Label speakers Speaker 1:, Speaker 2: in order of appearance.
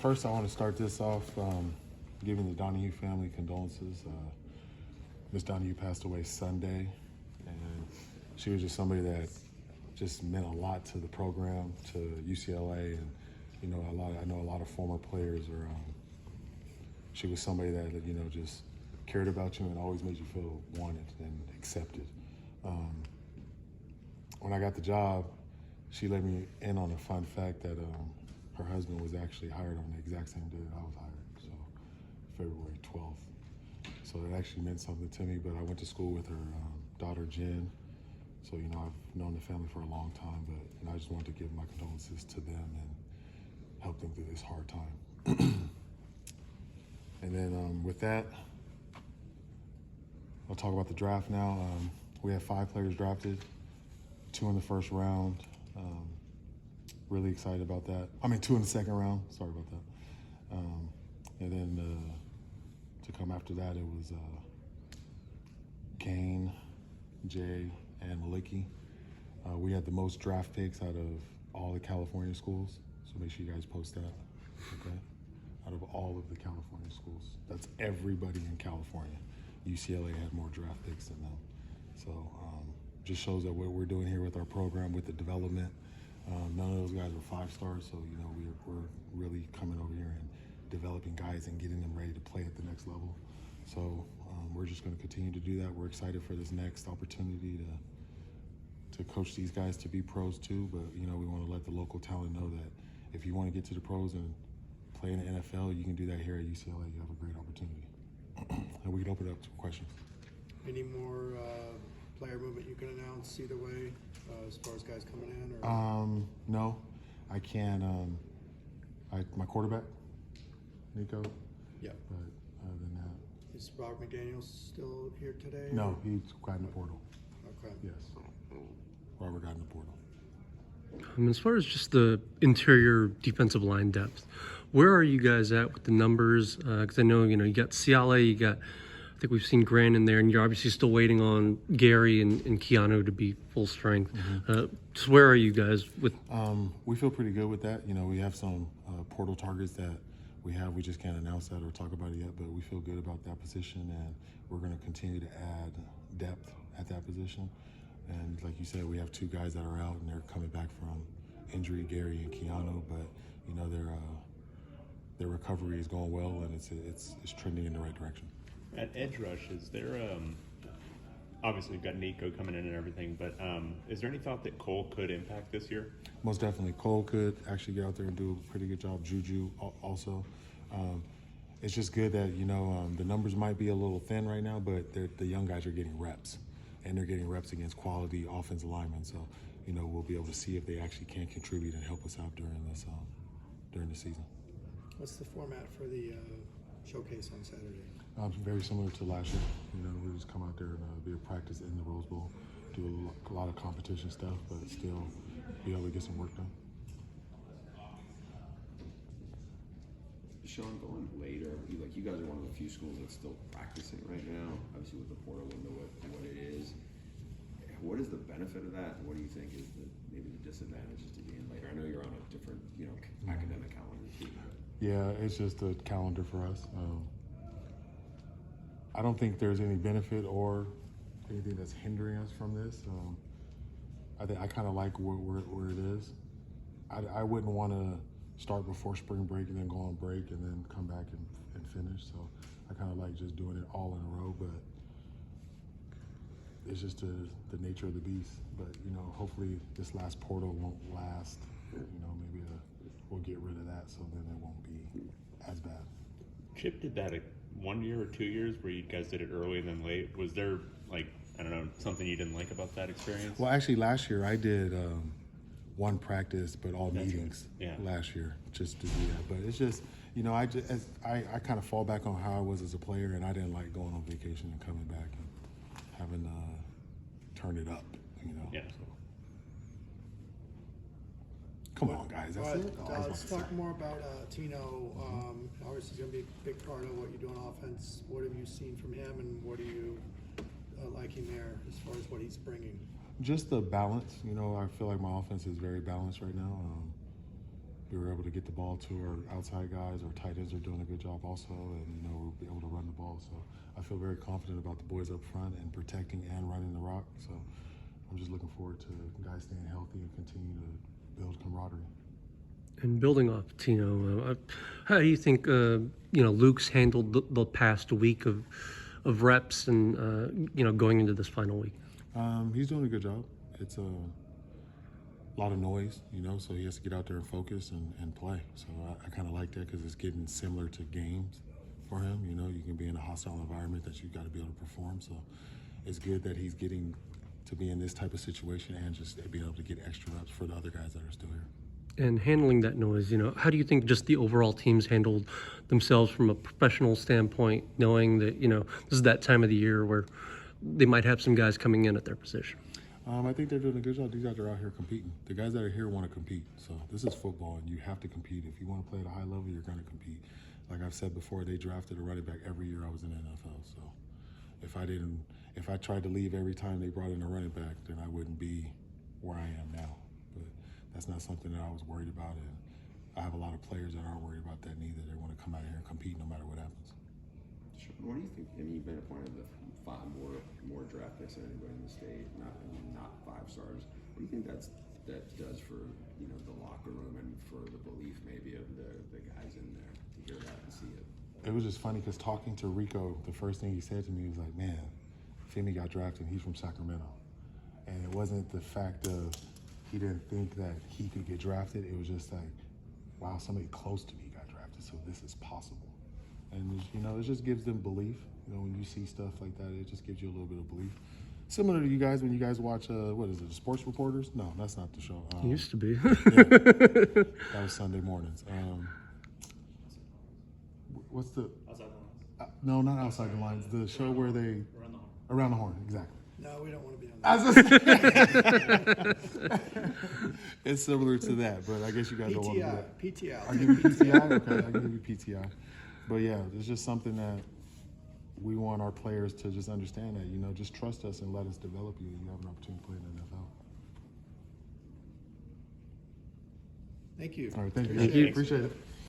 Speaker 1: First, I want to start this off giving the Donahue family condolences. Miss Donahue passed away Sunday, and she was just somebody that just meant a lot to the program, to UCLA, and I know a lot of former players are. She was somebody that just cared about you and always made you feel wanted and accepted. When I got the job, she let me in on a fun fact that her husband was actually hired on the exact same day that I was hired, so February 12th. So it actually meant something to me, but I went to school with her daughter, Jen. So, I've known the family for a long time, but I just wanted to give my condolences to them and help them through this hard time. And then with that, I'll talk about the draft now. We have 5 players drafted, 2 in the first round. Really excited about that. 2 in the second round. Sorry about that. And then to come after that, it was Kane, Jay, and Maliki. We had the most draft picks out of all the California schools, so make sure you guys post that, okay? Out of all of the California schools. That's everybody in California. UCLA had more draft picks than them. So just shows that what we're doing here with our program, with the development, none of those guys were 5 stars, so we're really coming over here and developing guys and getting them ready to play at the next level. So we're just going to continue to do that. We're excited for this next opportunity to coach these guys to be pros too, but we want to let the local talent know that if you want to get to the pros and play in the NFL, you can do that here at UCLA. You have a great opportunity. And we can open it up to questions.
Speaker 2: Any more player movement you can announce either way, as far as guys coming in? Or?
Speaker 1: No, I can't. My quarterback, Nico.
Speaker 2: Yeah.
Speaker 1: But other than that.
Speaker 2: Is Robert McDannald still here today?
Speaker 1: No, he's got in the portal.
Speaker 2: Okay.
Speaker 1: Yes. Robert got in the portal.
Speaker 3: As far as just the interior defensive line depth, where are you guys at with the numbers? Because I know, you got Ciale, I think we've seen Grant in there, and you're obviously still waiting on Gary and Keanu to be full strength.
Speaker 1: Mm-hmm.
Speaker 3: So where are you guys with?
Speaker 1: We feel pretty good with that. We have some portal targets that we have. We just can't announce that or talk about it yet, but we feel good about that position, and we're going to continue to add depth at that position. And like you said, we have 2 guys that are out, and they're coming back from injury, Gary and Keanu, but their recovery is going well, and it's trending in the right direction.
Speaker 4: At edge rush, is there obviously you've got Nico coming in and everything, but is there any thought that Cole could impact this year?
Speaker 1: Most definitely. Cole could actually get out there and do a pretty good job. Juju also. It's just good that the numbers might be a little thin right now, but the young guys are getting reps, and they're getting reps against quality offensive linemen. So we'll be able to see if they actually can contribute and help us out during the season.
Speaker 2: What's the format for the showcase on Saturday?
Speaker 1: Very similar to last year. We'll just come out there and be a practice in the Rose Bowl, do a lot of competition stuff, but still be able to get some work done.
Speaker 5: DeShaun, going later, you guys are one of the few schools that's still practicing right now, obviously with the portal window, what it is. What is the benefit of that? What do you think is maybe the disadvantages to being later? I know you're on a different, academic calendar too.
Speaker 1: Yeah, it's just a calendar for us. I don't think there's any benefit or anything that's hindering us from this. I kind of like where it is. I wouldn't want to start before spring break and then go on break and then come back and finish. So I kind of like just doing it all in a row, but it's just the nature of the beast. But hopefully this last portal won't last. Maybe we'll get rid of that, so then it won't be as bad.
Speaker 4: Chip did that 1 year or 2 years where you guys did it early and then late. Was there something you didn't like about that experience?
Speaker 1: Well, actually last year I did one practice, but all meetings last year just to do that. But it's just, I kind of fall back on how I was as a player, and I didn't like going on vacation and coming back and having to turn it up,
Speaker 4: Yeah.
Speaker 1: So. Come on, guys. That's it.
Speaker 2: Let's talk more about Tino. Obviously, he's going to be a big part of what you do on offense. What have you seen from him, and what are you liking there as far as what he's bringing?
Speaker 1: Just the balance. I feel like my offense is very balanced right now. we were able to get the ball to our outside guys. Our tight ends are doing a good job also, and we'll be able to run the ball. So I feel very confident about the boys up front and protecting and running the rock. So I'm just looking forward to guys staying healthy and continue to build camaraderie.
Speaker 3: And building off Tino, how do you think Luke's handled the past week of reps and going into this final week?
Speaker 1: He's doing a good job. It's a lot of noise, so he has to get out there and focus and play. So I kind of like that because it's getting similar to games for him. You can be in a hostile environment that you've got to be able to perform. So it's good that he's getting to be in this type of situation and just being able to get extra reps for the other guys that are still here.
Speaker 3: And handling that noise, how do you think just the overall teams handled themselves from a professional standpoint, knowing that, this is that time of the year where they might have some guys coming in at their position?
Speaker 1: I think they're doing a good job. These guys are out here competing. The guys that are here want to compete. So this is football, and you have to compete. If you want to play at a high level, you're going to compete. Like I've said before, they drafted a running back every year I was in the NFL. So if I tried to leave every time they brought in a running back, then I wouldn't be where I am now. But that's not something that I was worried about, and I have a lot of players that aren't worried about that neither. They want to come out here and compete no matter what happens.
Speaker 5: Sure. What do you think? You've been appointed the 5 more draft picks than anybody in the state, not 5 stars. What do you think that does for the locker room and for the belief maybe of the guys in there to hear that and see it?
Speaker 1: It was just funny because talking to Rico, the first thing he said to me was like, "Man, Femi got drafted. He's from Sacramento," and it wasn't the fact of he didn't think that he could get drafted. It was just like, wow, somebody close to me got drafted, so this is possible. And it just gives them belief. When you see stuff like that, it just gives you a little bit of belief. Similar to you guys when you guys watch, what is it, the Sports Reporters? No, that's not the show.
Speaker 3: It used to be.
Speaker 1: That was Sunday mornings. What's the?
Speaker 6: Outside the lines.
Speaker 1: No, not Outside the Lines. The show where they
Speaker 6: Around the horn.
Speaker 1: Around the Horn, exactly.
Speaker 2: No, we don't want to be on that.
Speaker 1: It's similar to that, but I guess you guys don't want to do that.
Speaker 2: PTI.
Speaker 1: I'll give you PTI. Okay, I'll give you PTI. But yeah, it's just something that we want our players to just understand that, just trust us and let us develop you, and you have an opportunity to play in the NFL.
Speaker 2: Thank you.
Speaker 1: All right, thank you.
Speaker 3: Thank you.
Speaker 1: Appreciate it.